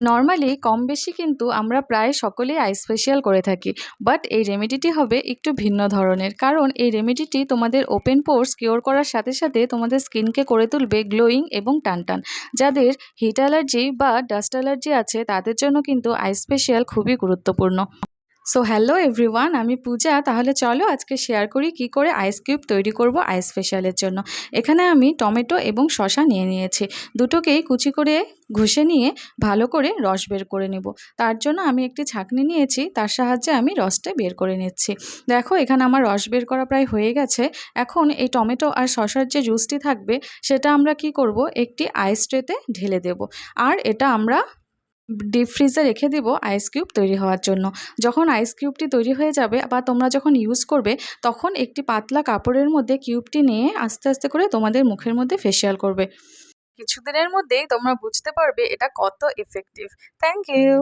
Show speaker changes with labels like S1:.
S1: Normally কম বেশি কিন্তু আমরা প্রায় সকলেই আইস ফেশিয়াল করে থাকি। বাট এই রেমেডিটি হবে একটু ভিন্ন ধরনের। কারণ এই রেমেডিটি তোমাদের ওপেন পোরস কিওর করার সাথে সাথে তোমাদের স্কিনকে করে তুলবে গ্লোয়িং এবং টানটান। যাদের হিট অ্যালার্জি বা ডাস্ট অ্যালার্জি আছে তাদের জন্য কিন্তু আইস ফেশিয়াল খুবই গুরুত্বপূর্ণ। সো হ্যালো এভরিওয়ান, আমি পূজা। তাহলে চলো আজকে শেয়ার করি কি করে আইস কিউব তৈরি করব আইস ফেশিয়ালের জন্য। এখানে আমি টমেটো এবং শসা নিয়ে নিয়েছি। দুটোকেই কুচি করে ঘষে নিয়ে ভালো করে রস বের করে নেব। তার জন্য আমি একটি ছাঁকনি নিয়েছি, তার সাহায্যে আমি রসটা বের করে নিচ্ছি। দেখো এখানে আমার রস বের করা প্রায় হয়ে গেছে। এখন এই টমেটো আর শসার যে জুসটি থাকবে সেটা আমরা কি করব, একটি আইস ট্রেতে ঢেলে দেব। আর এটা আমরা ডিপ ফ্রিজে রেখে দিব আইস কিউব তৈরি হওয়ার জন্য। যখন আইস কিউবটি তৈরি হয়ে যাবে বা তোমরা যখন ইউজ করবে, তখন একটি পাতলা কাপড়ের মধ্যে কিউবটি নিয়ে আস্তে আস্তে করে তোমাদের মুখের মধ্যে ফেসিয়াল করবে। কিছুদিনের মধ্যেই তোমরা বুঝতে পারবে এটা কত এফেক্টিভ। Thank you.